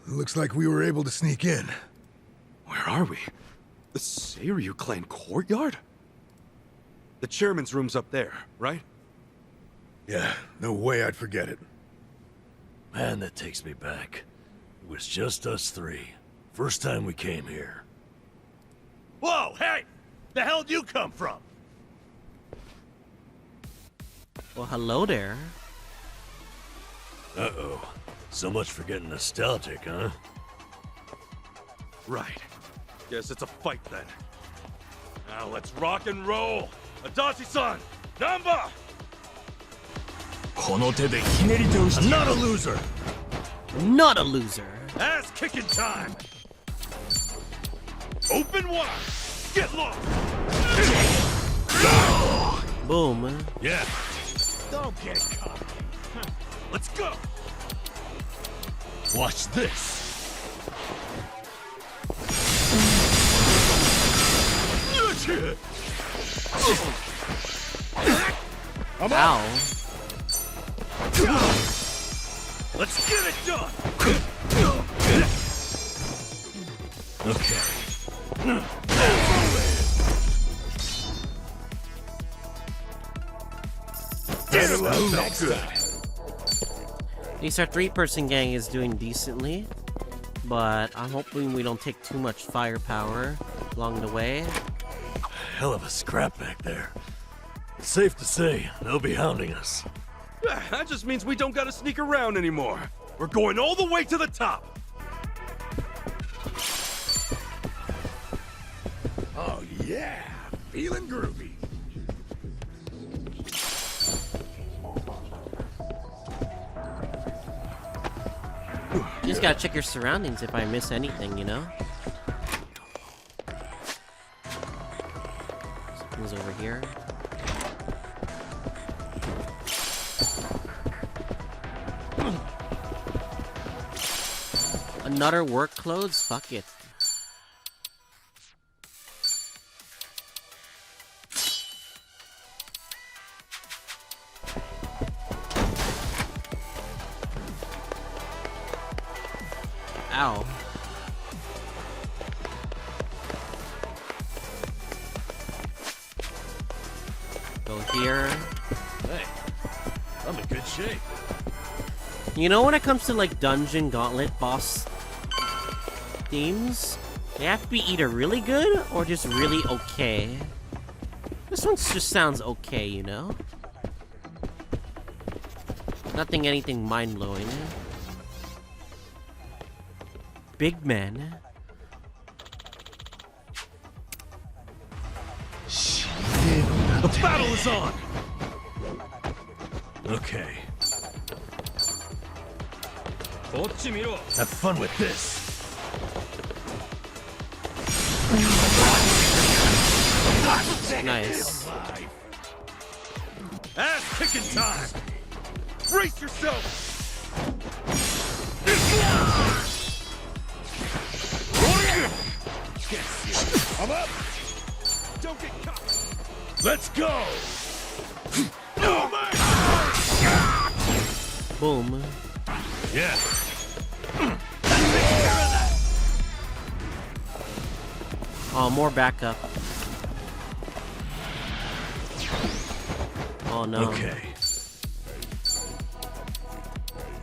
Looks like we were able to sneak in. Where are we? The Seiryu Clan courtyard? The chairman's room's up there, right? Yeah, no way I'd forget it. Man, that takes me back. It was just us three. First time we came here. Whoa, hey! The hell'd you come from? Well, hello there. Uh-oh. So much for getting nostalgic, huh? Right. Guess it's a fight then. Now let's rock and roll! Adachi-san! Namba! I'm not a loser! Not a loser. Ass kicking time! Open wide! Get lost! Boom. Yeah. Don't get caught! Let's go! Watch this. Ow. Let's get it done! Okay. Felt good. At least our three-person gang is doing decently, but I'm hoping we don't take too much firepower along the way. Hell of a scrap back there. It's safe to say, they'll be hounding us. Yeah, that just means we don't gotta sneak around anymore. We're going all the way to the top! Oh yeah, feeling groovy. You just gotta check your surroundings if I miss anything, you know? Something's over here. Another work clothes? Fuck it. Ow. Go here. Hey, I'm in good shape. You know, when it comes to like dungeon gauntlet boss themes, they have to be either really good or just really okay. This one just sounds okay, you know? Nothing anything mind-blowing. Big man. The battle is on! Okay. Have fun with this. Nice. Ass kicking time! Brace yourself! I'm up! Don't get caught! Let's go! Oh my! Boom. Yeah. Oh, more backup. Oh no. Okay.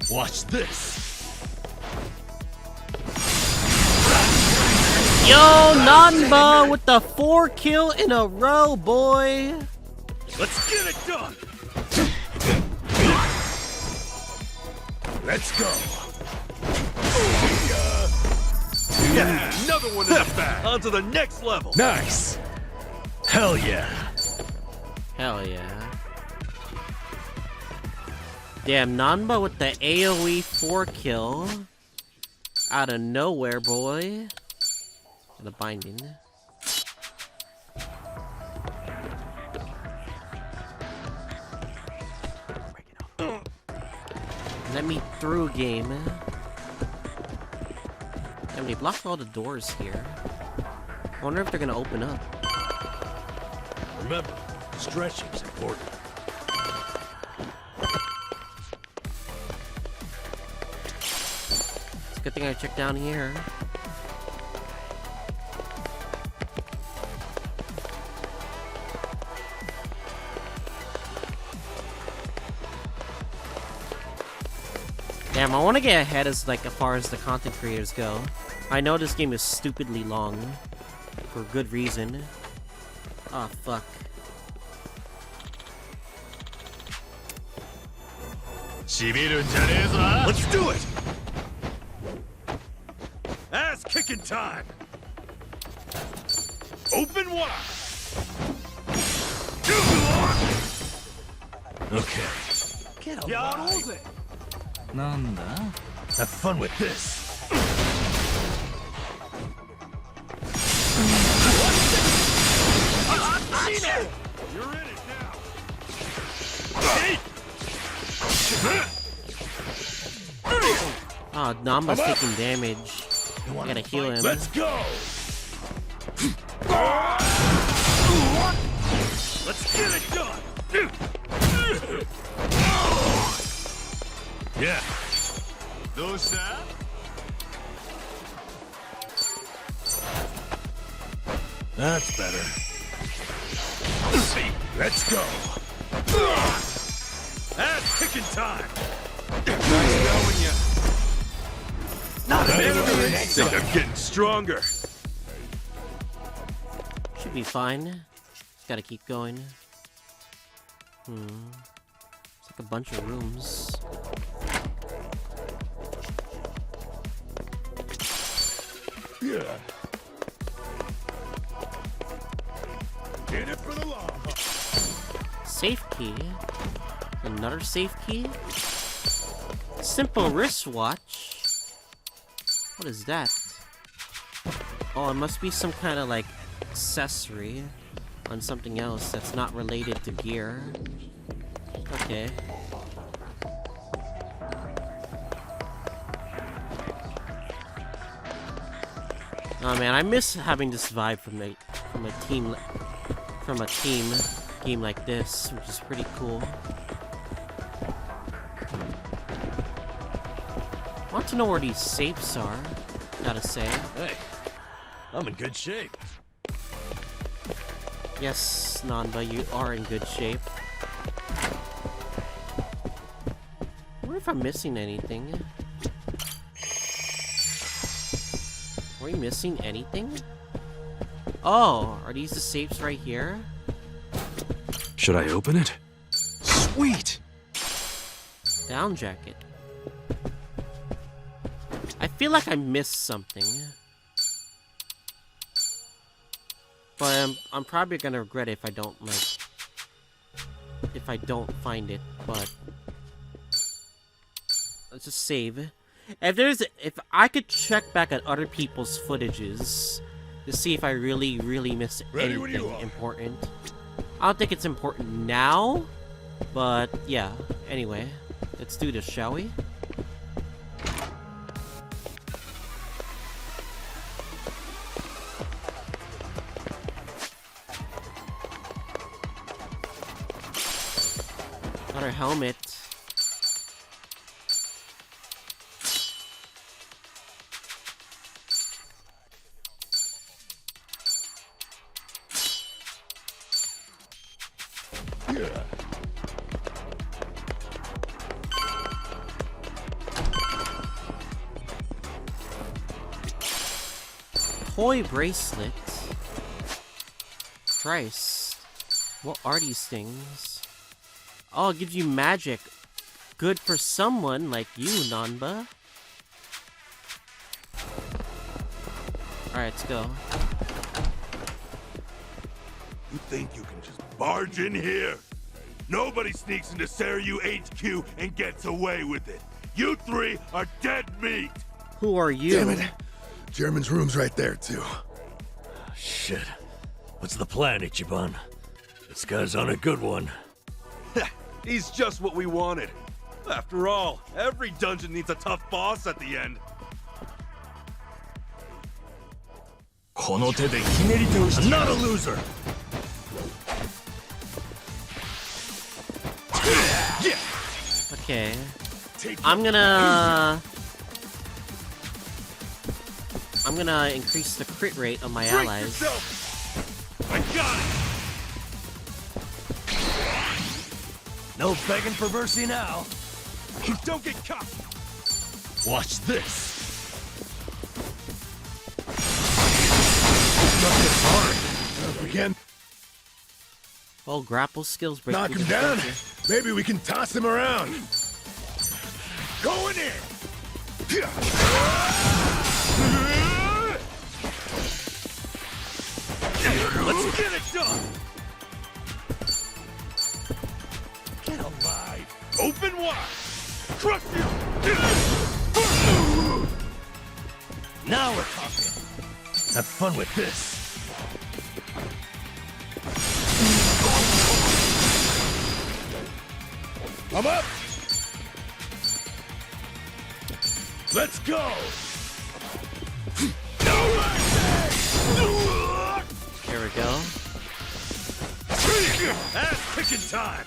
Watch this. Yo, Nanba with the 4 kill in a row, boy. Let's get it done! Let's go. Yeah, another one in the bag! On to the next level! Nice. Hell yeah. Hell yeah. Damn, Nanba with the AoE 4 kill. Out of nowhere, boy. The binding. Let me through, game. Damn, they blocked all the doors here. I wonder if they're gonna open up. Remember, stretching's important. It's a good Good thing I checked down here. Damn, I want to get ahead as far as the content creators go. I know this game is stupidly long, for good reason. Oh fuck. Let's do it! Ass kicking time! Open wide! Okay. Get alive! Have fun with this. You're in it now! Oh, Namba's taking damage. I gotta heal him. Let's go! Let's get it done! Yeah. That's better. Let's go. Ass kicking time! Nice going, ya. Not an enemy! I think I'm getting stronger. Should be fine. Just gotta keep going. It's like a bunch of rooms. Yeah. In it for the long haul. Safe key. Another safe key. Simple wristwatch. What is that? Oh, it must be some kind of accessory on something else that's not related to gear. Okay. Oh man, I miss having this vibe from a team game like this, which is pretty cool. I want to know where these safes are, gotta say. Hey, I'm in good shape. Yes, Nanba, you are in good shape. I wonder if I'm missing anything. Are we missing anything? Oh, are these the safes right here? Should I open it? Sweet! Down jacket. I feel like I missed something. But I'm probably gonna regret it if I don't find it, but let's just save. If I could check back at other people's footages to see if I really missed anything important. I don't think it's important now, but yeah. Anyway, let's do this, shall we? Got our helmet. Toy bracelet. Christ. What are these things? Oh, it gives you magic. Good for someone like you, Nanba. Alright, let's go. You think you can just barge in here? Nobody sneaks into Seiryu HQ and gets away with it. You three are dead meat. Who are you? Damn it. German's room's right there, too. Shit. What's the plan, Ichiban? This guy's on a good one. He's just what we wanted. After all, every dungeon needs a tough boss at the end. I'm not a loser! Okay. I'm gonna I'm gonna increase the crit rate of my Brace allies. yourself! I got it! No begging for mercy now. Don't get caught! Watch this. If we can Oh, grapple skills break knock through him the down, defense. maybe we can toss him around. Going in. Let's get it done! Get alive! Open wide! Crush you! Now we're talking. Have fun with this. I'm up. Let's go. There we go. Ass kicking time.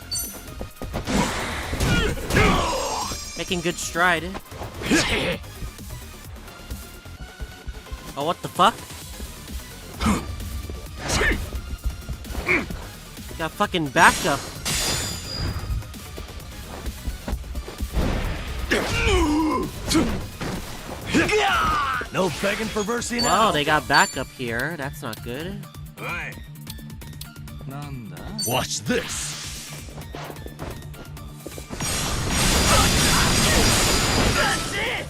Making good stride. Oh, what the fuck? Got fucking backup. No begging for mercy now. Wow, they got backup here. That's not good. Watch this. That's it!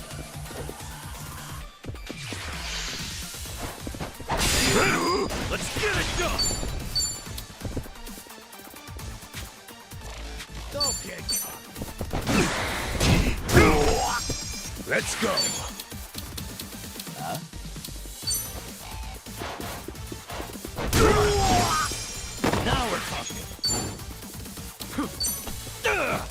Let's get it done! Don't get caught. Let's go. Now we're talking. Yeah.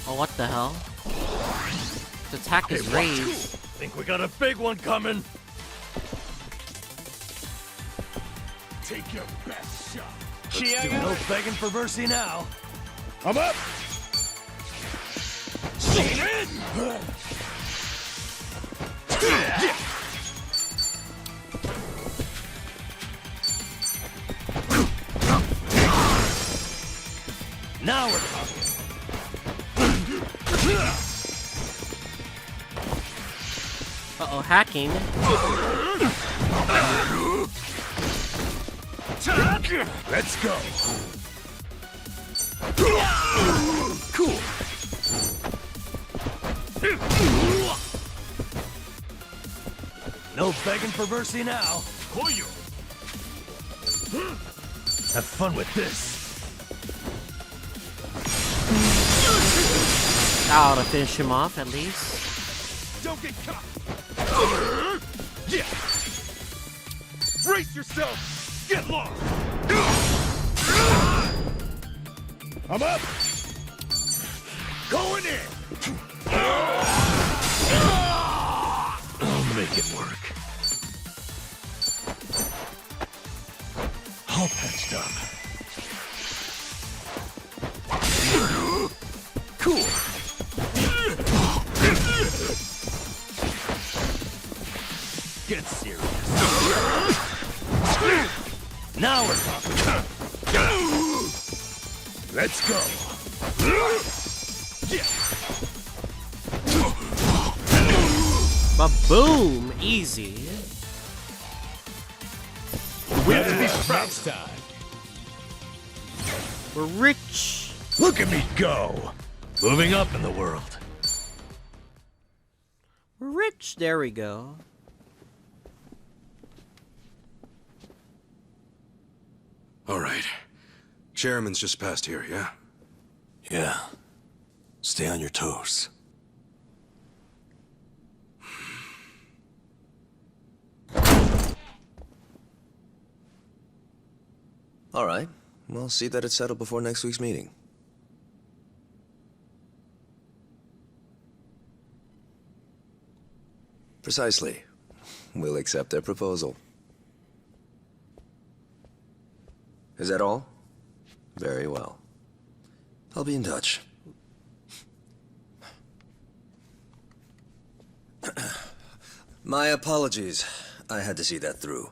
Oh, what the hell? His attack is raised. Think we got a big one coming. Take your best shot! Let's do no begging for mercy now. I'm up. Now we're talking. Uh-oh, hacking. Let's go. Cool. No begging for mercy now. Koyo! Have fun with this. Oh, to finish him off at least. Don't get caught! Yeah! Brace yourself! Get lost! I'm up. Going in. I'll make it work. All patched up. Cool. Get serious. Now we're talking. Let's go. Ba-boom! Easy. We'll be next time. We're rich. Look at me go. Moving up in the world. We're rich. There we go. All right. Chairman's just passed here, yeah? Yeah. Stay on your toes. All right. We'll see that it's settled before next week's meeting. Precisely. We'll accept their proposal. Is that all? Very well. I'll be in touch. My apologies. I had to see that through.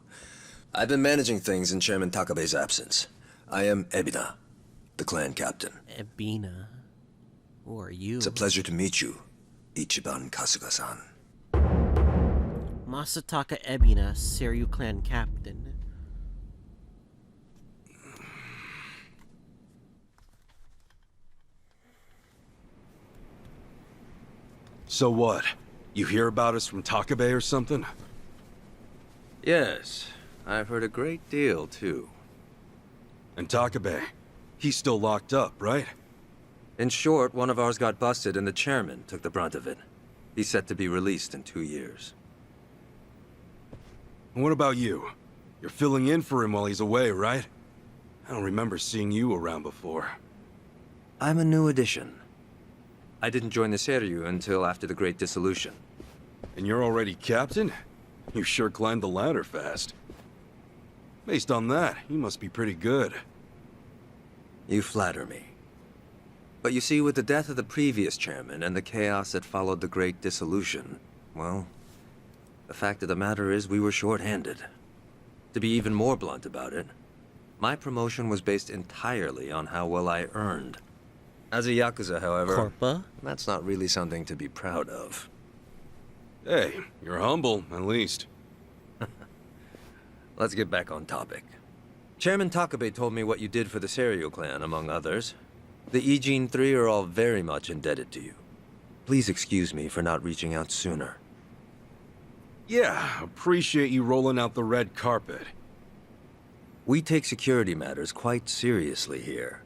I've been managing things in Chairman Takabe's absence. I am Ebina, the clan captain. Ebina. Who are you? It's a pleasure to meet you, Ichiban Kasuga-san. Masataka Ebina, Seiryu Clan captain. So what? You hear about us from Takabe or something? Yes, I've heard a great deal, too. And Takabe, he's still locked up, right? In short, one of ours got busted and the chairman took the brunt of it. He's set to be released in 2 years. And what about you? You're filling in for him while he's away, right? I don't remember seeing you around before. I'm a new addition. I didn't join the Seiryu until after the Great Dissolution. And you're already captain? You sure climbed the ladder fast. Based on that, you must be pretty good. You flatter me. But you see, with the death of the previous chairman and the chaos that followed the Great Dissolution, well, the fact of the matter is we were short-handed. To be even more blunt about it, my promotion was based entirely on how well I earned. As a Yakuza, however, Corpa? That's not really something to be proud of. Hey, you're humble, at least. Let's get back on topic. Chairman Takabe told me what you did for the Seiryu clan, among others. The Ijin 3 are all very much indebted to you. Please excuse me for not reaching out sooner. Yeah, appreciate you rolling out the red carpet. We take security matters quite seriously here.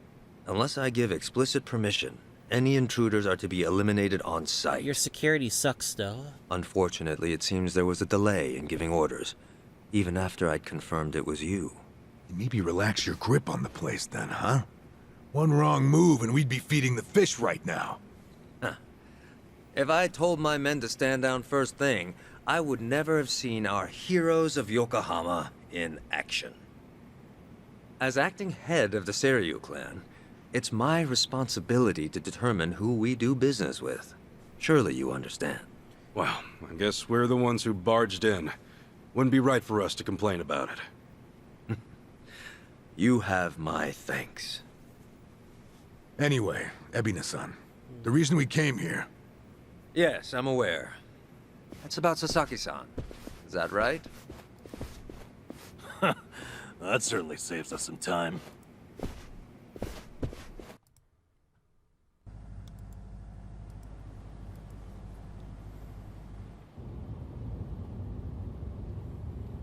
Unless I give explicit permission, any intruders are to be eliminated on site. Your security sucks, though. Unfortunately, it seems there was a delay in giving orders, even after I'd confirmed it was you. Maybe relax your grip on the place then, huh? One wrong move and we'd be feeding the fish right now. If I told my men to stand down first thing, I would never have seen our heroes of Yokohama in action. As acting head of the Seiryu clan, it's my responsibility to determine who we do business with. Surely you understand. Well, I guess we're the ones who barged in. Wouldn't be right for us to complain about it. You have my thanks. Anyway, Ebina-san, the reason we came here... Yes, I'm aware. That's about Sasaki-san. Is that right? That certainly saves us some time.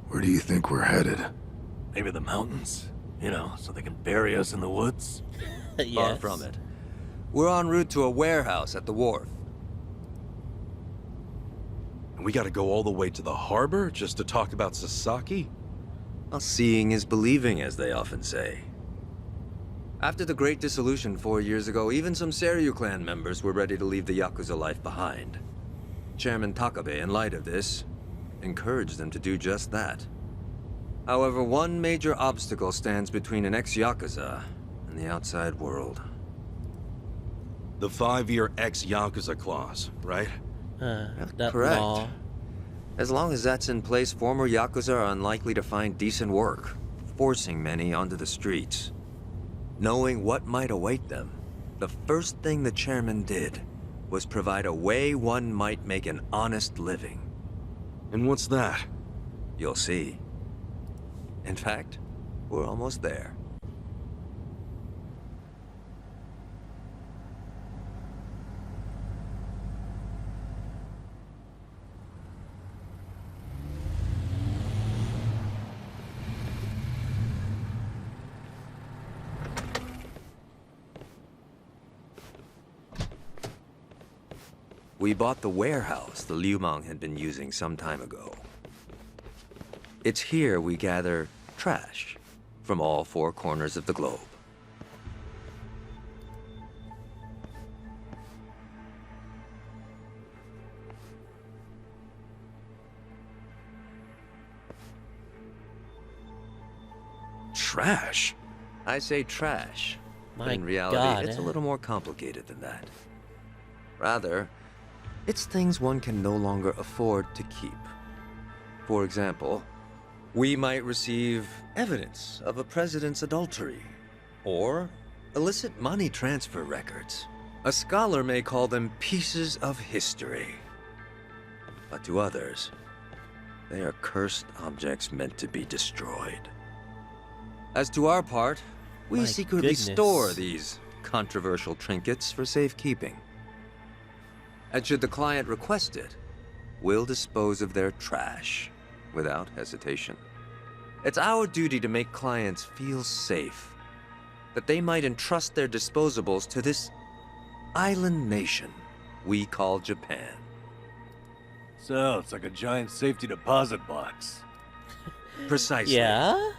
Where do you think we're headed? Maybe the mountains? You know, so they can bury us in the woods? Yes. Far from it. We're en route to a warehouse at the wharf. And we gotta go all the way to the harbor just to talk about Sasaki? Well, seeing is believing, as they often say. After the Great Dissolution 4 years ago, even some Seiryu clan members were ready to leave the Yakuza life behind. Chairman Takabe, in light of this, encouraged them to do just that. However, one major obstacle stands between an ex-Yakuza and the outside world. The 5-year ex-Yakuza clause, right? That Correct. law. As long as that's in place, former Yakuza are unlikely to find decent work, forcing many onto the streets. Knowing what might await them, the first thing the chairman did was provide a way one might make an honest living. And what's that? You'll see. In fact, we're almost there. We bought the warehouse the Liu Meng had been using some time ago. It's here we gather trash from all 4 corners of the globe. Trash? I say trash. But My in reality, God, it's a little more complicated than that. Rather, it's things one can no longer afford to keep. For example, we might receive evidence of a president's adultery, or illicit money transfer records. A scholar may call them pieces of history. But to others, they are cursed objects meant to be destroyed. As to our part, we My secretly goodness. store these controversial trinkets for safekeeping. And should the client request it, we'll dispose of their trash without hesitation. It's our duty to make clients feel safe, that they might entrust their disposables to this island nation we call Japan. Sounds like a giant safety deposit box. Precisely. Yeah?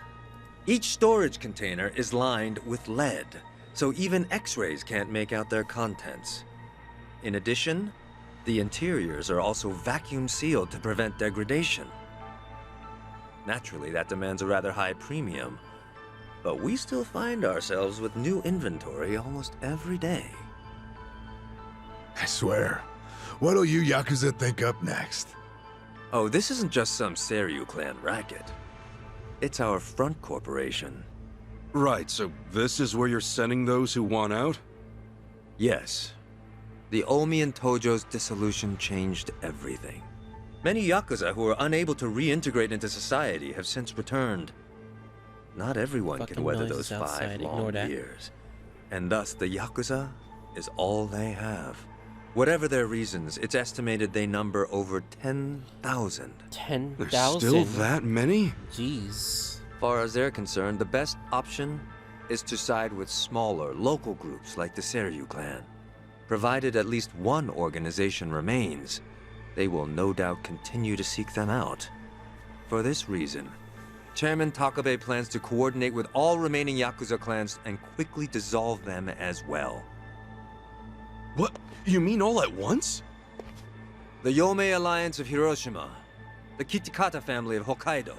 Each storage container is lined with lead, so even X-rays can't make out their contents. In addition, the interiors are also vacuum sealed to prevent degradation. Naturally, that demands a rather high premium, but we still find ourselves with new inventory almost every day. I swear. What'll you Yakuza think up next? Oh, this isn't just some Seiryu Clan racket. It's our front corporation. Right, so this is where you're sending those who want out? Yes. The Omi and Tojo's dissolution changed everything. Many Yakuza who were unable to reintegrate into society have since returned. Not everyone Fucking can weather noises those outside, 5 ignore long that. years. And thus, the Yakuza is all they have. Whatever their reasons, it's estimated they number over 10,000. 10,000? There's still that many? Jeez. Far as they're concerned, the best option is to side with smaller, local groups like the Seiryu Clan. Provided at least one organization remains, they will no doubt continue to seek them out. For this reason, Chairman Takabe plans to coordinate with all remaining Yakuza clans and quickly dissolve them as well. What? You mean all at once? The Yomei Alliance of Hiroshima, the Kitakata family of Hokkaido,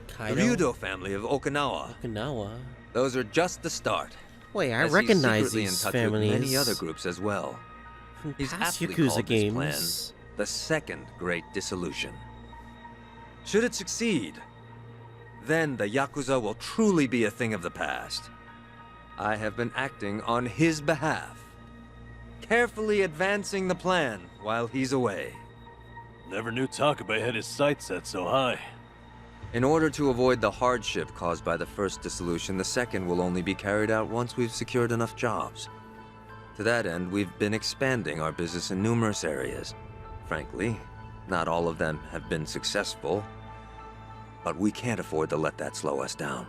the Kaido? Ryudo family of Okinawa. Okinawa? Those are just the start. Wait, I As he's recognize secretly these in touch families. with many other groups as well. From He's past aptly Yakuza called games. this plan the Second Great Dissolution. Should it succeed, then the Yakuza will truly be a thing of the past. I have been acting on his behalf, carefully advancing the plan while he's away. Never knew Takabe had his sights set so high. In order to avoid the hardship caused by the first dissolution, the second will only be carried out once we've secured enough jobs. To that end, we've been expanding our business in numerous areas. Frankly, not all of them have been successful, but we can't afford to let that slow us down.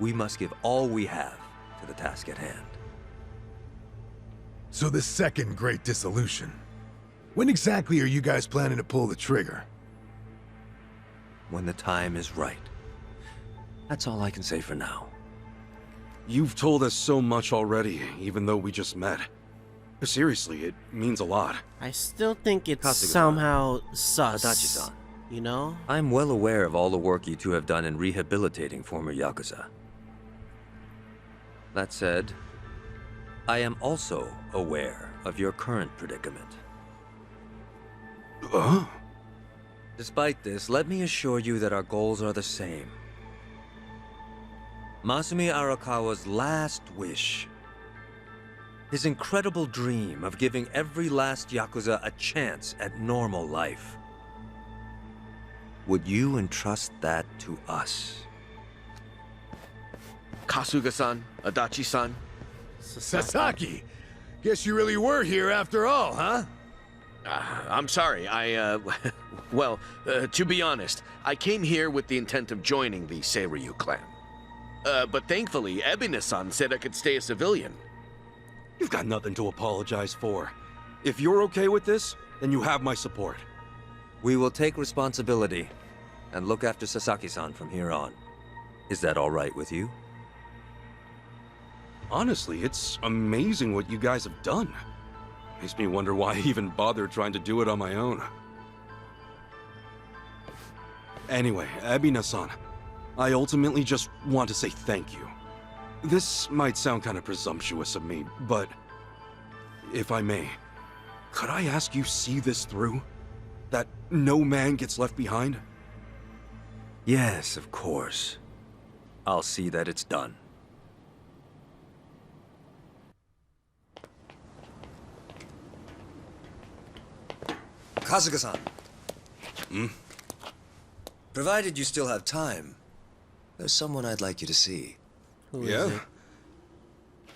We must give all we have to the task at hand. So the second great dissolution. When exactly are you guys planning to pull the trigger? When the time is right. That's all I can say for now. You've told us so much already, even though we just met. Seriously, it means a lot. I still think it's Kasuga-san. somehow sus. Adachi-san. You know? I'm well aware of all the work you two have done in rehabilitating former Yakuza. That said, I am also aware of your current predicament. Despite this, let me assure you that our goals are the same. Masumi Arakawa's last wish, his incredible dream of giving every last Yakuza a chance at normal life. Would you entrust that to us? Kasuga-san, Adachi-san. Sasaki! Guess you really were here after all, huh? I'm sorry, well, to be honest, I came here with the intent of joining the Seiryu Clan. But thankfully, Ebina-san said I could stay a civilian. You've got nothing to apologize for. If you're okay with this, then you have my support. We will take responsibility and look after Sasaki-san from here on. Is that all right with you? Honestly, it's amazing what you guys have done. Makes me wonder why I even bothered trying to do it on my own. Anyway, Ebina-san, I ultimately just want to say thank you. This might sound kind of presumptuous of me, but if I may, could I ask you see this through? That no man gets left behind? Yes, of course. I'll see that it's done. Kasuga-san. Provided you still have time, there's someone I'd like you to see. Who is Yeah?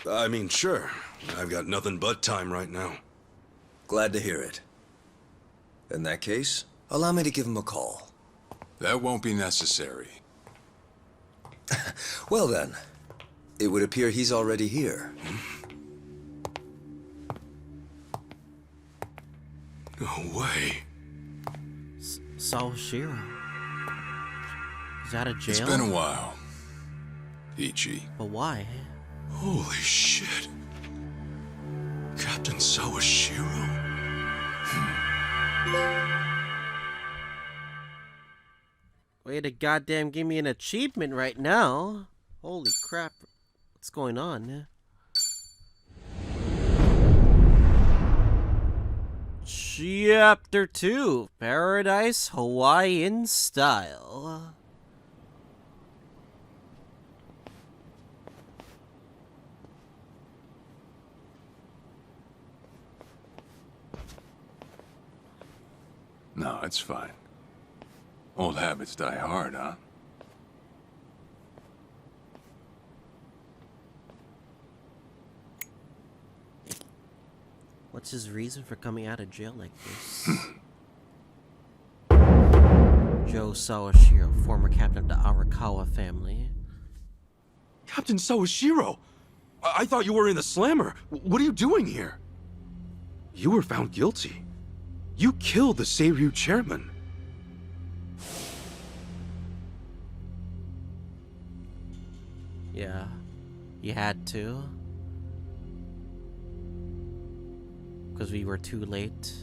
it? I mean, sure. I've got nothing but time right now. Glad to hear it. In that case, allow me to give him a call. That won't be necessary. Well then, it would appear he's already here. No way. Sawashiro. He's out of jail? It's been a while. Ichi. But why? Holy shit. Captain Sawashiro? Way to goddamn give me an achievement right now. Holy crap. What's going on? Chapter 2, Paradise Hawaiian Style. No, it's fine. Old habits die hard, huh? What's his reason for coming out of jail like this? Joe Sawashiro, former captain of the Arakawa family. Captain Sawashiro! I thought you were in the slammer. What are you doing here? You were found guilty. You killed the Seiryu chairman. Yeah, you had to. Because we were too late.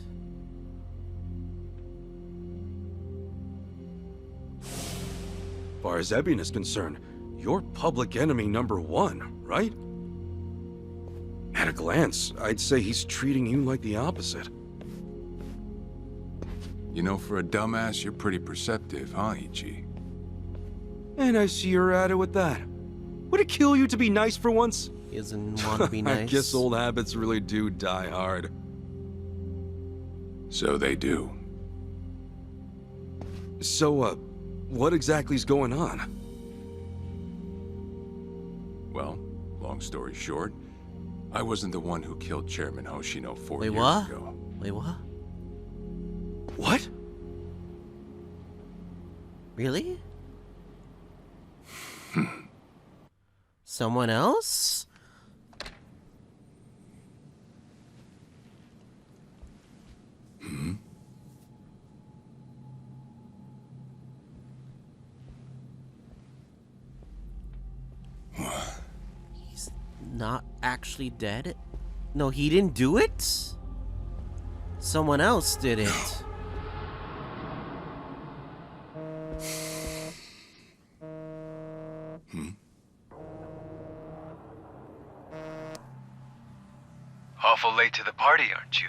As far as Ebin is concerned, you're public enemy #1, right? At a glance, I'd say he's treating you like the opposite. You know, for a dumbass, you're pretty perceptive, huh, Ichi? And I see you're at it with that. Would it kill you to be nice for once? He doesn't want to be nice. I guess old habits really do die hard. So they do. So, what exactly's going on? Well, long story short, I wasn't the one who killed Chairman Hoshino 4 Wait, years what? ago. Wait, what? What? Really? Someone else? He's not actually dead? No, he didn't do it? Someone else did it. Awful late to the party, aren't you?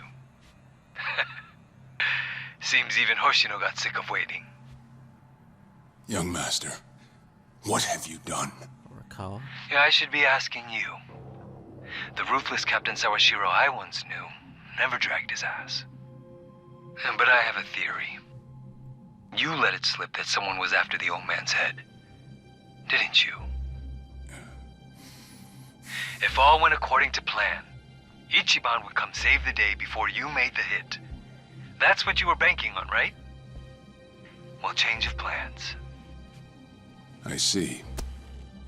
Seems even Hoshino got sick of waiting. Young master, what have you done? Recall. Yeah, I should be asking you. The ruthless Captain Sawashiro I once knew never dragged his ass. But I have a theory. You let it slip that someone was after the old man's head, didn't you? If all went according to plan, Ichiban would come save the day before you made the hit. That's what you were banking on, right? Well, change of plans. I see.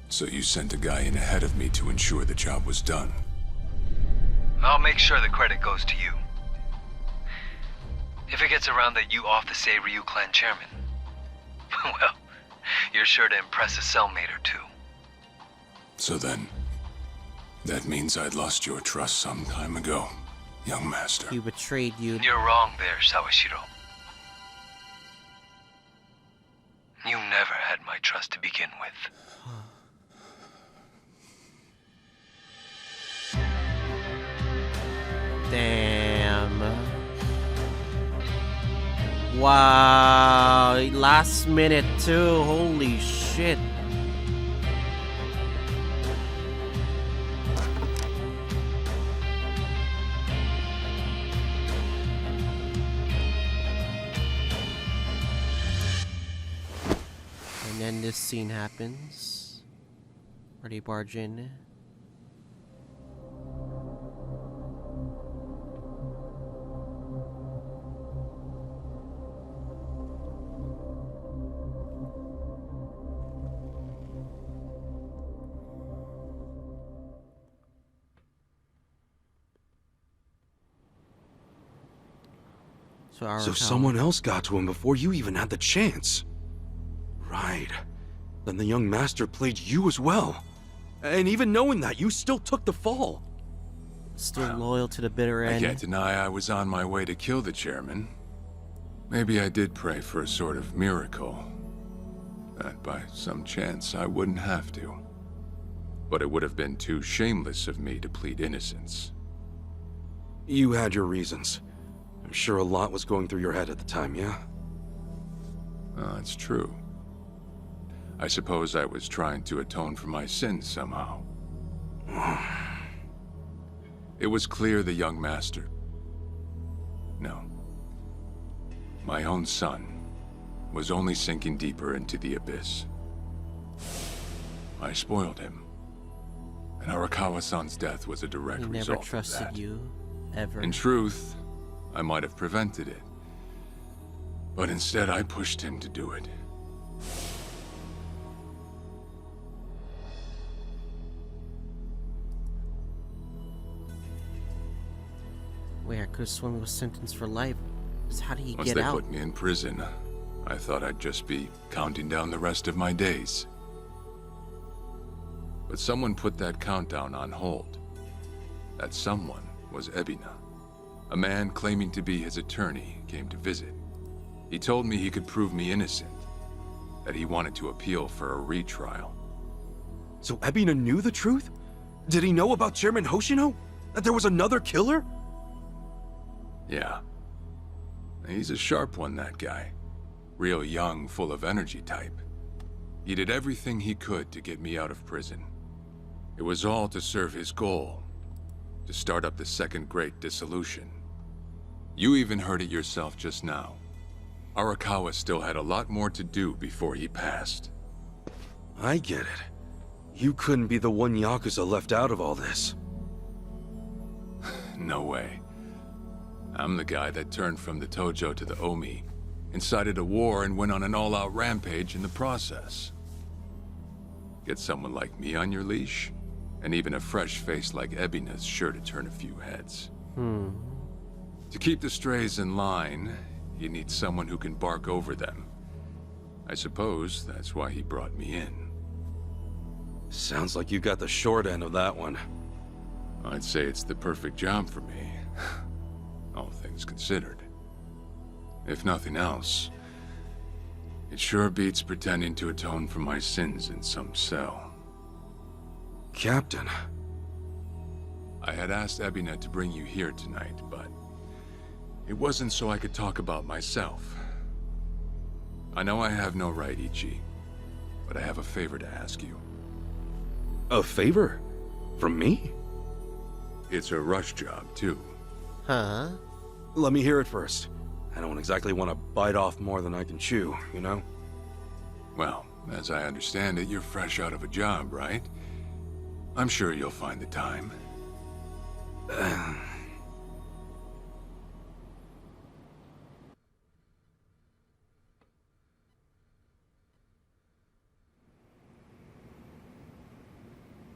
So you sent a guy in ahead of me to ensure the job was done. I'll make sure the credit goes to you. If it gets around that you off the Seiryu Clan chairman, well, you're sure to impress a cellmate or two. So then, that means I'd lost your trust some time ago, young master. He betrayed you. You're wrong there, Sawashiro. You never had my trust to begin with. Damn. Wow, last minute too. Holy shit. And then this scene happens. Where they barge in. So someone else got to him before you even had the chance. Right. Then the young master played you as well. And even knowing that, you still took the fall. Still loyal to the bitter end. I can't deny I was on my way to kill the chairman. Maybe I did pray for a sort of miracle. That by some chance I wouldn't have to. But it would have been too shameless of me to plead innocence. You had your reasons. I'm sure a lot was going through your head at the time, yeah? It's true. I suppose I was trying to atone for my sins somehow. It was clear the young master... No. My own son was only sinking deeper into the abyss. I spoiled him. And Arakawa-san's death was a direct He result never of trusted that. you, ever. In truth, I might have prevented it. But instead I pushed him to do it. Wait, I could have sworn he was sentenced for life. Just how did he Once get they out? put me in prison, I thought I'd just be counting down the rest of my days. But someone put that countdown on hold. That someone was Ebina. A man claiming to be his attorney came to visit. He told me he could prove me innocent, that he wanted to appeal for a retrial. So Ebina knew the truth? Did he know about Chairman Hoshino? That there was another killer? Yeah. He's a sharp one, that guy. Real young, full of energy type. He did everything he could to get me out of prison. It was all to serve his goal, to start up the Second Great Dissolution. You even heard it yourself just now. Arakawa still had a lot more to do before he passed. I get it. You couldn't be the one Yakuza left out of all this. No way. I'm the guy that turned from the Tojo to the Omi, incited a war and went on an all-out rampage in the process. Get someone like me on your leash, and even a fresh face like Ebina's sure to turn a few heads. To keep the strays in line, you need someone who can bark over them. I suppose that's why he brought me in. Sounds like you got the short end of that one. I'd say it's the perfect job for me, all things considered. If nothing else, it sure beats pretending to atone for my sins in some cell. Captain. I had asked Ebina to bring you here tonight, but it wasn't so I could talk about myself. I know I have no right, Ichi, but I have a favor to ask you. A favor? From me? It's a rush job, too. Huh? Let me hear it first. I don't exactly want to bite off more than I can chew, you know? Well, as I understand it, you're fresh out of a job, right? I'm sure you'll find the time.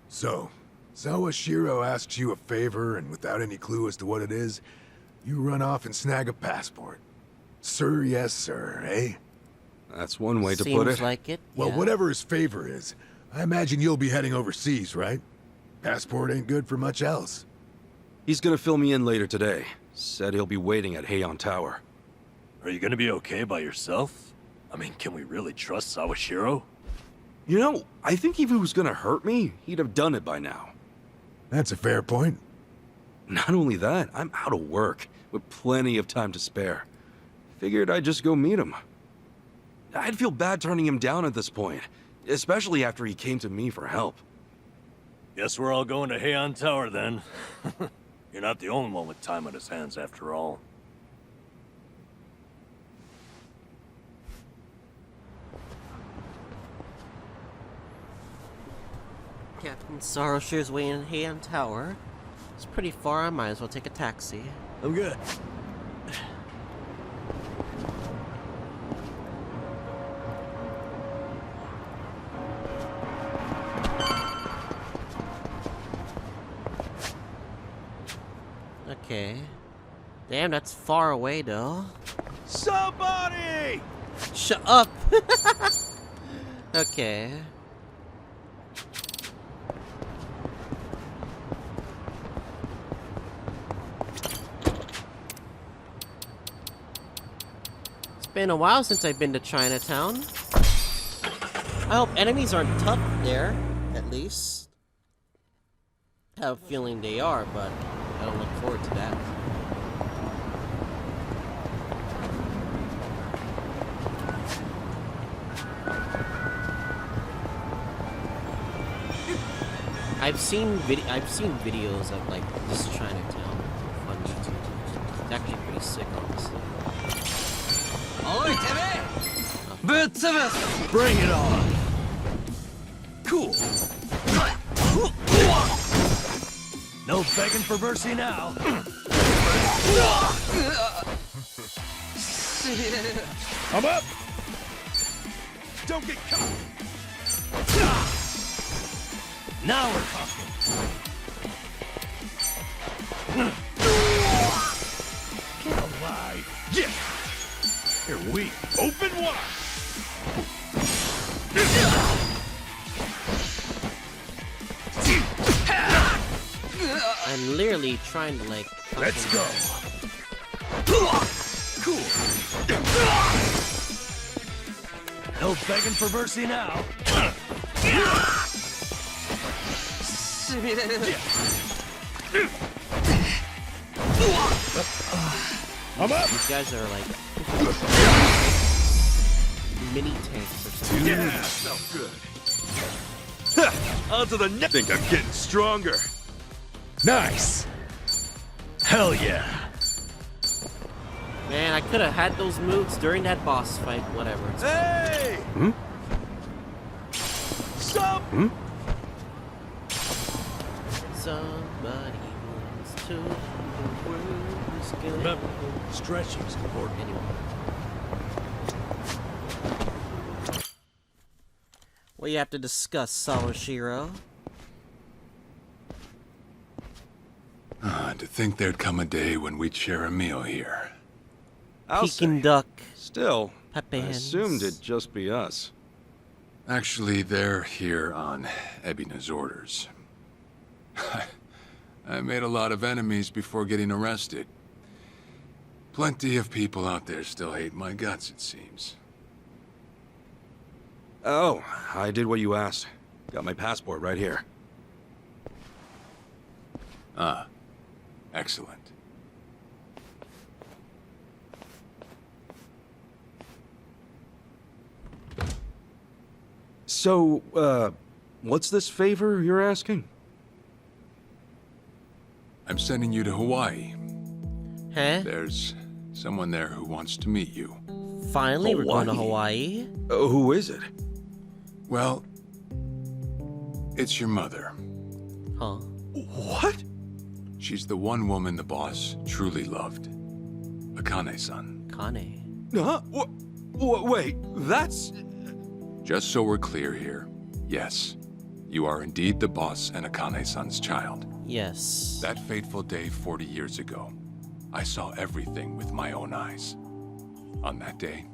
So, Sawashiro asks you a favor, and without any clue as to what it is, you run off and snag a passport. Sir, yes, sir, eh? That's one way to Seems put it. like it. Well, yeah. whatever his favor is, I imagine you'll be heading overseas, right? Passport ain't good for much else. He's gonna fill me in later today. Said he'll be waiting at Heian Tower. Are you gonna be okay by yourself? I mean, can we really trust Sawashiro? You know, I think if he was gonna hurt me, he'd have done it by now. That's a fair point. Not only that, I'm out of work, with plenty of time to spare. Figured I'd just go meet him. I'd feel bad turning him down at this point, especially after he came to me for help. Guess we're all going to Heian Tower then. You're not the only one with time on his hands after all. Captain Sawashiro's way in Heian Tower. It's pretty far, I might as well take a taxi. I'm good. Okay. Damn, that's far away though. Somebody! Shut up! Okay. It's been a while since I've been to Chinatown. I hope enemies aren't tough there, at least. I have a feeling they are, but I don't look forward to that. I've seen videos of like this Chinatown on YouTube. It's actually pretty sick, honestly. Bring it on! Cool! No begging for mercy now! I'm up! Don't get caught! Now we're talking! Get alive! Yeah! Here we open wide! I'm literally trying to like. Let's go! Cool! No begging for mercy now! I'm up! These guys are like mini tanks or something. Yeah, that felt good. Onto the next. Think I'm getting stronger. Nice! Hell yeah! Man, I could have had those moves during that boss fight. Whatever. It's Hey! Stop! Somebody wants to the world is gonna Remember, stretching's important. Anyway. What do you have to discuss, Sawashiro? To think there'd come a day when we'd share a meal here. Peking duck. Still, Pepe I hens. assumed it'd just be us. Actually, they're here on Ebina's orders. I made a lot of enemies before getting arrested. Plenty of people out there still hate my guts, it seems. Oh, I did what you asked. Got my passport right here. Ah, excellent. So, what's this favor you're asking? I'm sending you to Hawaii. Huh? There's someone there who wants to meet you. Finally, we're going to Hawaii. Who is it? Well, it's your mother. Huh? What? She's the one woman the boss truly loved. Akane-san. Kane. Huh? Wait, that's... Just so we're clear here, yes, you are indeed the boss and Akane-san's child. Yes. That fateful day 40 years ago, I saw everything with my own eyes. On that day,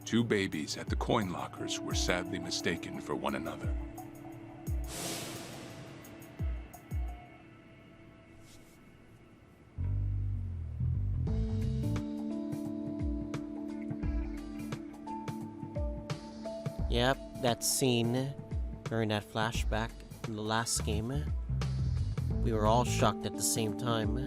2 babies at the coin lockers were sadly mistaken for one another. Yep, that scene during that flashback in the last game. We were all shocked at the same time.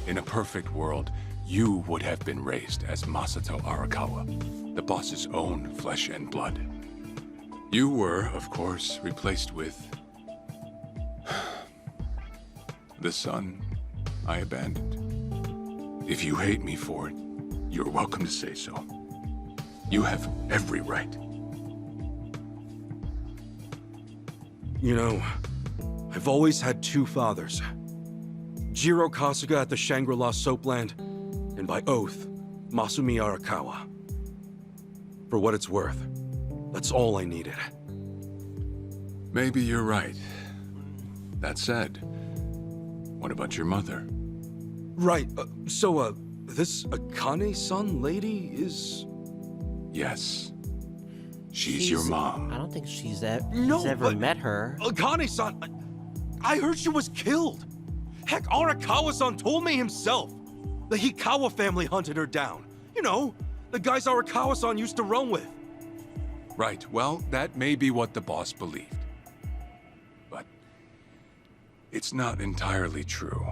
In a perfect world, you would have been raised as Masato Arakawa, the boss's own flesh and blood. You were, of course, replaced with the son I abandoned. If you hate me for it, you're welcome to say so. You have every right. You know, I've always had two fathers. Jiro Kasuga at the Shangri-La Soapland, and by oath, Masumi Arakawa. For what it's worth, that's all I needed. Maybe you're right. That said, what about your mother? Right, this Akane-san lady is... Yes. She's your mom. I don't think she's ever met her. Akane-san, I heard she was killed. Heck, Arakawa-san told me himself. The Hikawa family hunted her down. You know, the guys Arakawa-san used to run with. Right, well, that may be what the boss believed. But it's not entirely true.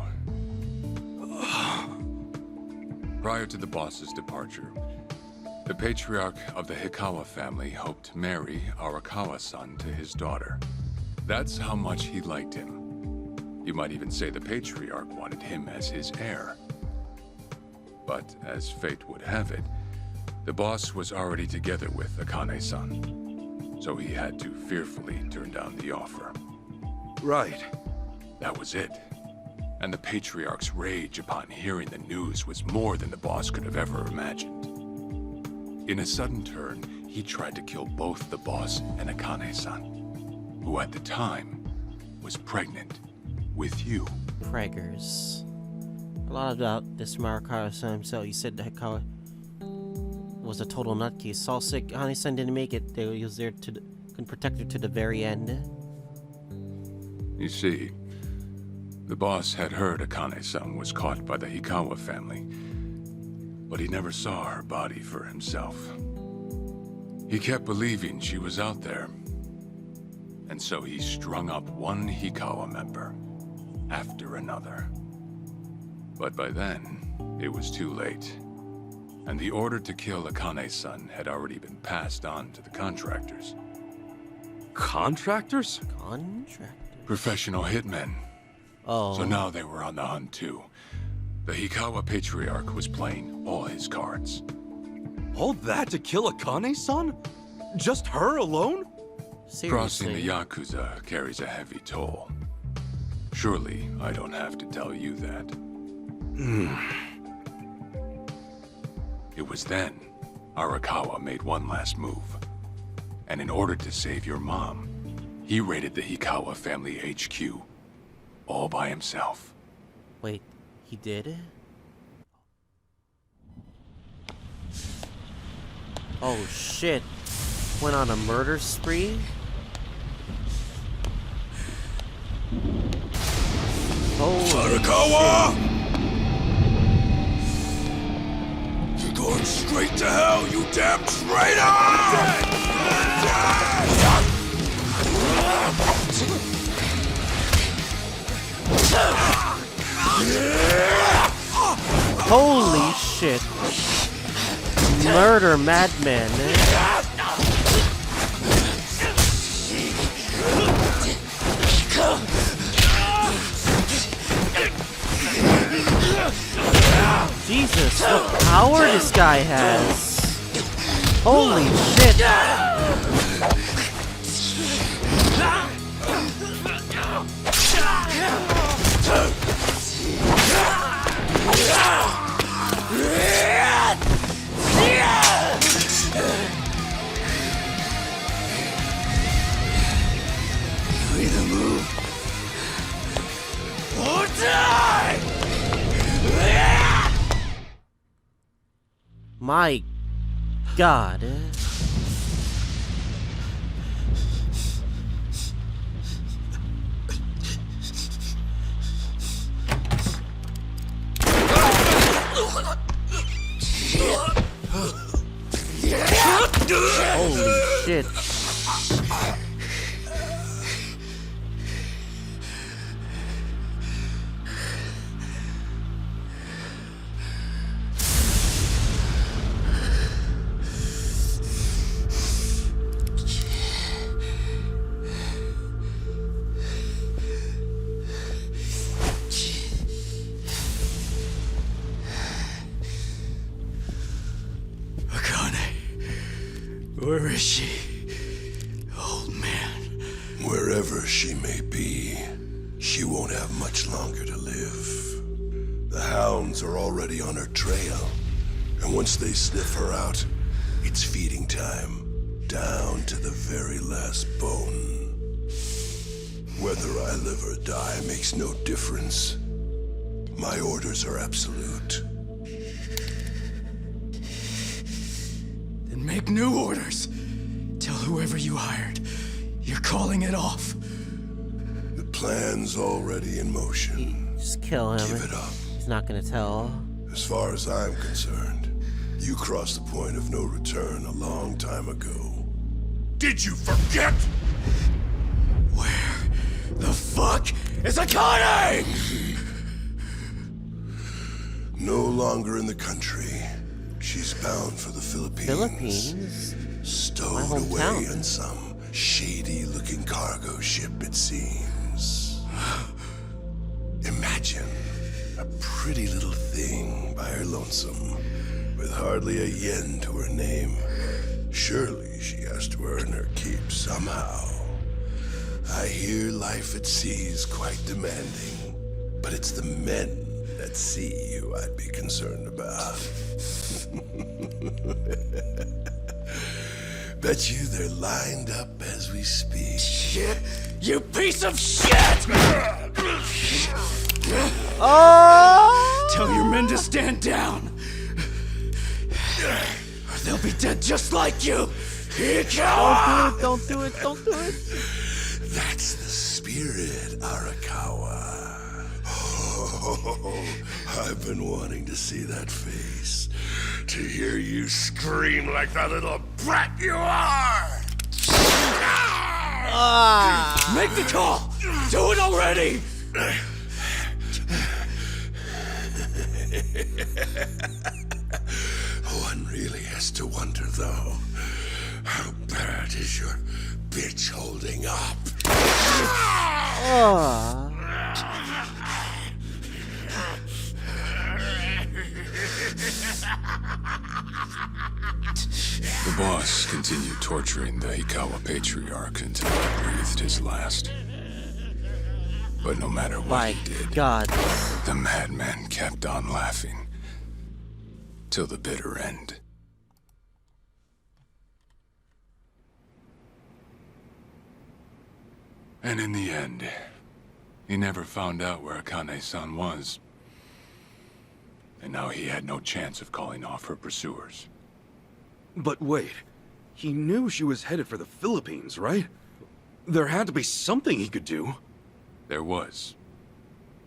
Prior to the boss's departure, the patriarch of the Hikawa family hoped to marry Arakawa-san to his daughter. That's how much he liked him. You might even say the patriarch wanted him as his heir. But as fate would have it, the boss was already together with Akane-san, so he had to fearfully turn down the offer. Right. That was it. And the patriarch's rage upon hearing the news was more than the boss could have ever imagined. In a sudden turn, he tried to kill both the boss and Akane-san, who at the time was pregnant with you. Preggers. A lot about this Arakawa-san himself. You said that Hikawa was a total nutcase. Saw sick. Akane-san didn't make it. He was there to protect her to the very end. You see, the boss had heard Akane-san was caught by the Hikawa family, but he never saw her body for himself. He kept believing she was out there, and so he strung up one Hikawa member after another. But by then, it was too late, and the order to kill Akane-san had already been passed on to the contractors. Contractors? Contractors? Professional hitmen. Oh. So now they were on the hunt too. The Hikawa patriarch was playing all his cards. All that to kill Akane-san? Just her alone? Seriously. Crossing the Yakuza carries a heavy toll. Surely I don't have to tell you that. It was then Arakawa made one last move. And in order to save your mom, he raided the Hikawa family HQ all by himself. Wait, he did? Oh shit. Went on a murder spree? Holy Arakawa! You're going straight to hell, you damn traitor! Holy shit. Murder madman. Jesus, what power this guy has. Holy shit. Either move or die! My God. Holy shit. Where is she? Old man. Wherever she may be, she won't have much longer to live. The hounds are already on her trail, and once they sniff her out, it's feeding time, down to the very last bone. Whether I live or die makes no difference. My orders are absolute. Then make new orders. Tell whoever you hired, you're calling it off. The plan's already in motion. Just kill him. Give it up. He's not gonna tell. As far as I'm concerned, you crossed the point of no return a long time ago. Did you forget? Where the fuck is Akane? No longer in the country. She's bound for the Philippines. Philippines? My Stowed hometown. away in some shady-looking cargo ship, it seems. Imagine a pretty little thing by her lonesome, with hardly a yen to her name. Surely she has to earn her keep somehow. I hear life at sea is quite demanding, but it's the men at sea who I'd be concerned about. Bet you they're lined up as we speak. Shit! You piece of shit! Oh! Tell your men to stand down, or they'll be dead just like you. Ikawa! Don't do it! Don't do it! Don't do it! That's the spirit, Arakawa. Oh, I've been wanting to see that face. To hear you scream like the little brat you are! Make the call! Do it already! One really has to wonder, though, how bad is your bitch holding up? The boss continued torturing the Hikawa patriarch until he breathed his last. But no matter what My he did, God. the madman kept on laughing. Till the bitter end. And in the end, he never found out where Akane-san was. And now he had no chance of calling off her pursuers. But wait, he knew she was headed for the Philippines, right? There had to be something he could do. There was.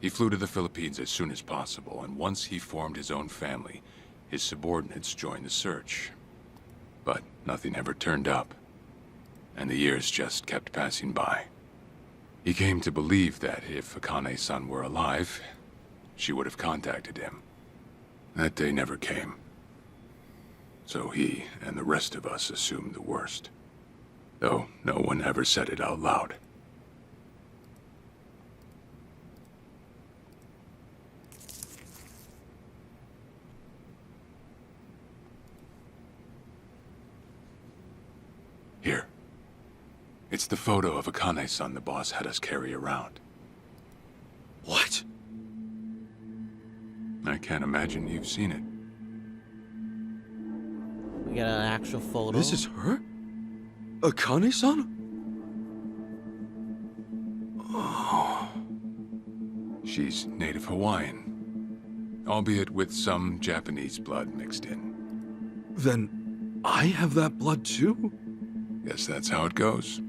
He flew to the Philippines as soon as possible, and once he formed his own family, his subordinates joined the search. But nothing ever turned up, and the years just kept passing by. He came to believe that if Akane-san were alive, she would have contacted him. That day never came. So he and the rest of us assumed the worst. Though no one ever said it out loud. Here. It's the photo of Akane-san the boss had us carry around. What? I can't imagine you've seen it. We got an actual photo. This is her? Akane-san? She's native Hawaiian, albeit with some Japanese blood mixed in. Then I have that blood too? Guess that's how it goes.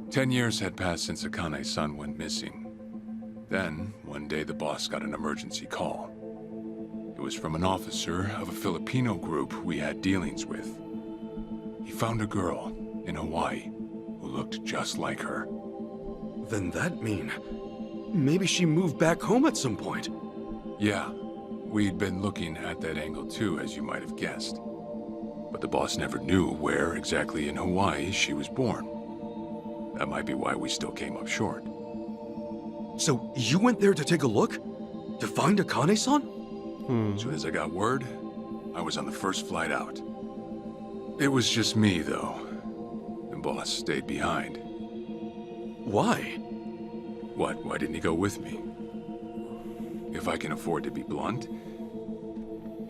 "10 years had passed since Akane-san went missing. Then, one day the boss got an emergency call. It was from an officer of a Filipino group we had dealings with. He found a girl in Hawaii who looked just like her. Then that mean maybe she moved back home at some point. Yeah, we'd been looking at that angle too, as you might have guessed. But the boss never knew where exactly in Hawaii she was born. That might be why we still came up short. So you went there to take a look? To find Akane-san? As soon as I got word, I was on the first flight out. It was just me, though. The boss stayed behind. Why? What? Why didn't he go with me? If I can afford to be blunt,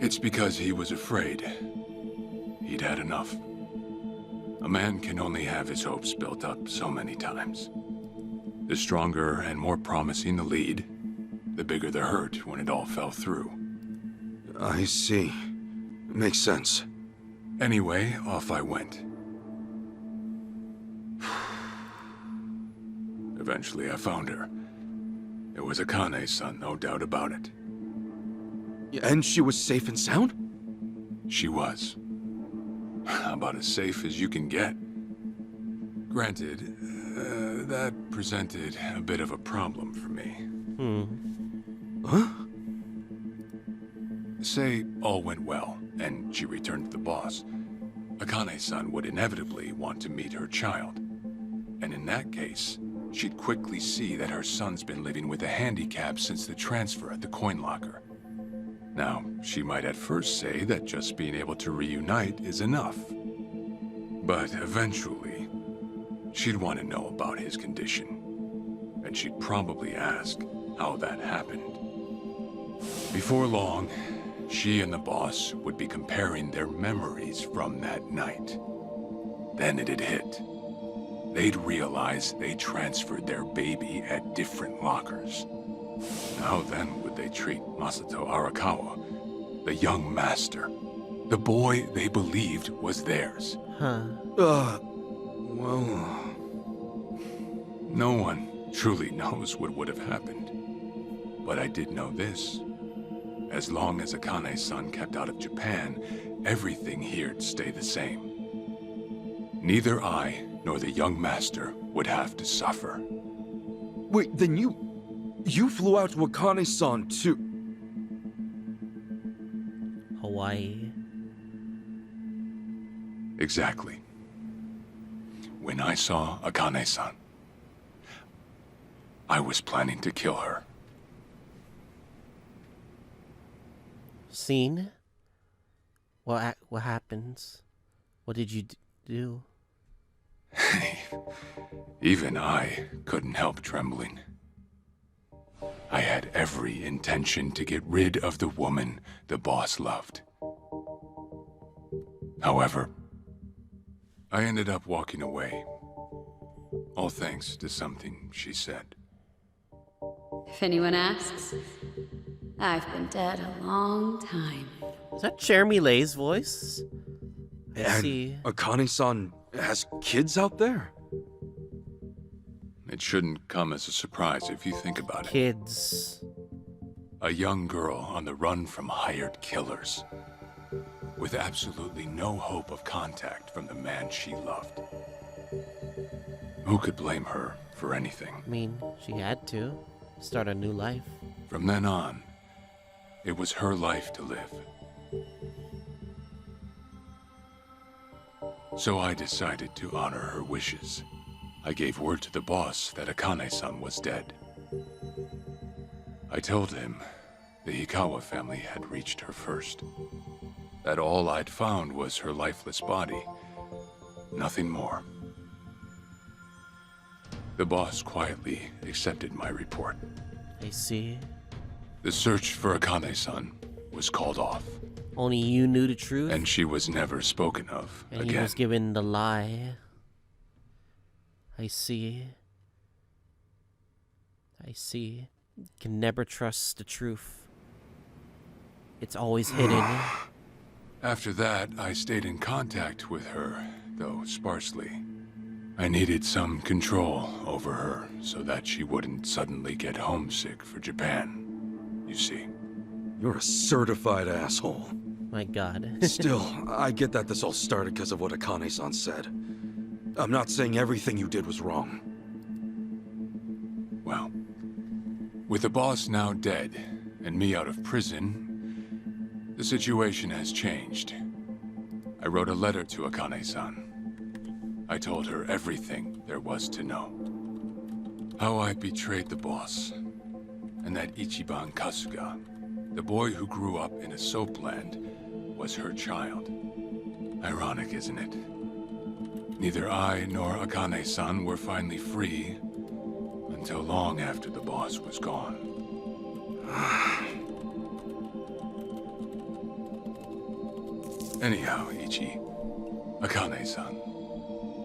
it's because he was afraid. He'd had enough. A man can only have his hopes built up so many times. The stronger and more promising the lead, the bigger the hurt when it all fell through. I see. Makes sense. Anyway, off I went. Eventually, I found her. It was Akane's-san, no doubt about it. And she was safe and sound? She was. About as safe as you can get. Granted, that presented a bit of a problem for me. Huh? Say all went well, and she returned to the boss. Akane-san would inevitably want to meet her child. And in that case, she'd quickly see that her son's been living with a handicap since the transfer at the coin locker. Now, she might at first say that just being able to reunite is enough. But eventually, she'd want to know about his condition. And she'd probably ask how that happened. Before long, she and the boss would be comparing their memories from that night. Then it'd hit. They'd realize they transferred their baby at different lockers. How then would they treat Masato Arakawa, the young master, the boy they believed was theirs? Well... No one truly knows what would have happened. But I did know this. As long as Akane-san kept out of Japan, everything here'd stay the same. Neither I nor the young master would have to suffer. Wait, then you flew out to Akane-san too? Hawaii. Exactly. When I saw Akane-san, I was planning to kill her. Scene? What happens? What did you do? Even I couldn't help trembling. I had every intention to get rid of the woman the boss loved. However, I ended up walking away. All thanks to something she said. If anyone asks, I've been dead a long time. Is that Jeremy Lay's voice? I see. Akane-san has kids out there? It shouldn't come as a surprise if you think about it. Kids. A young girl on the run from hired killers, with absolutely no hope of contact from the man she loved. Who could blame her for anything? I mean, she had to start a new life. From then on, it was her life to live. So I decided to honor her wishes. I gave word to the boss that Akane-san was dead. I told him the Hikawa family had reached her first. That all I'd found was her lifeless body. Nothing more. The boss quietly accepted my report. I see. The search for Akane-san was called off. Only you knew the truth? And she was never spoken of and again. He was given the lie. I see. I see. You can never trust the truth. It's always hidden. After that, I stayed in contact with her, though sparsely. I needed some control over her so that she wouldn't suddenly get homesick for Japan. You see. You're a certified asshole. My god. Still, I get that this all started because of what Akane-san said. I'm not saying everything you did was wrong. Well, with the boss now dead and me out of prison, the situation has changed. I wrote a letter to Akane-san. I told her everything there was to know. How I betrayed the boss, and that Ichiban Kasuga, the boy who grew up in a soapland, was her child. Ironic, isn't it? Neither I nor Akane-san were finally free until long after the boss was gone. Anyhow, Ichi, Akane-san,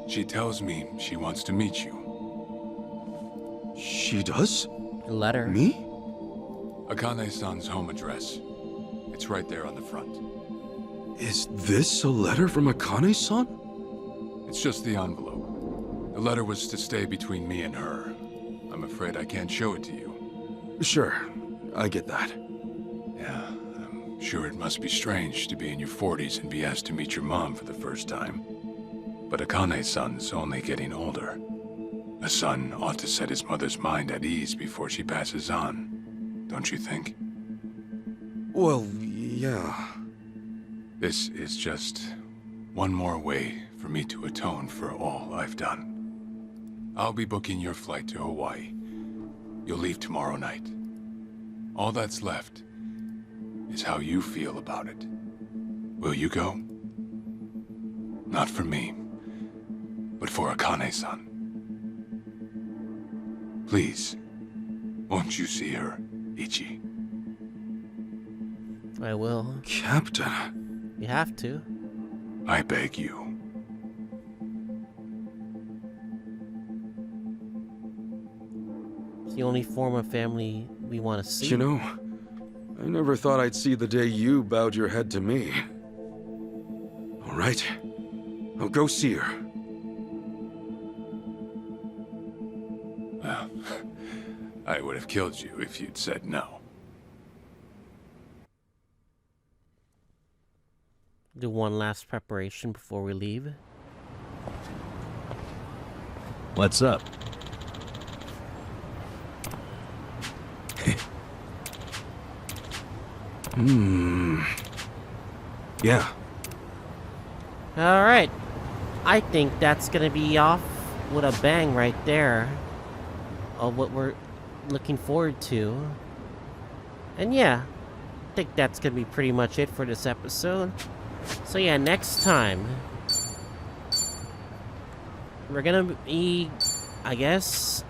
she tells me she wants to meet you. She does? A letter. Me? Akane-san's home address. It's right there on the front. Is this a letter from Akane-san? It's just the envelope. The letter was to stay between me and her. I'm afraid I can't show it to you. Sure, I get that. Yeah, I'm sure it must be strange to be in your 40s and be asked to meet your mom for the first time. But Akane-san's only getting older. A son ought to set his mother's mind at ease before she passes on, don't you think? Well, yeah. This is just one more way for me to atone for all I've done. I'll be booking your flight to Hawaii. You'll leave tomorrow night. All that's left is how you feel about it. Will you go? Not for me, but for Akane-san. Please, won't you see her, Ichi? I will. Captain. You have to. I beg you. It's the only form of family we want to see. You know, I never thought I'd see the day you bowed your head to me. All right, I'll go see her. Well, I would have killed you if you'd said no. Do one last preparation before we leave. What's up? Yeah. Alright. I think that's gonna be off with a bang right there. Of what we're looking forward to. And yeah, I think that's gonna be pretty much it for this episode. So yeah, next time we're gonna be, I guess,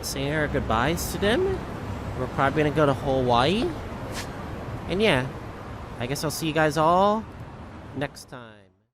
saying our goodbyes to them. We're probably gonna go to Hawaii. And yeah, I guess I'll see you guys all next time.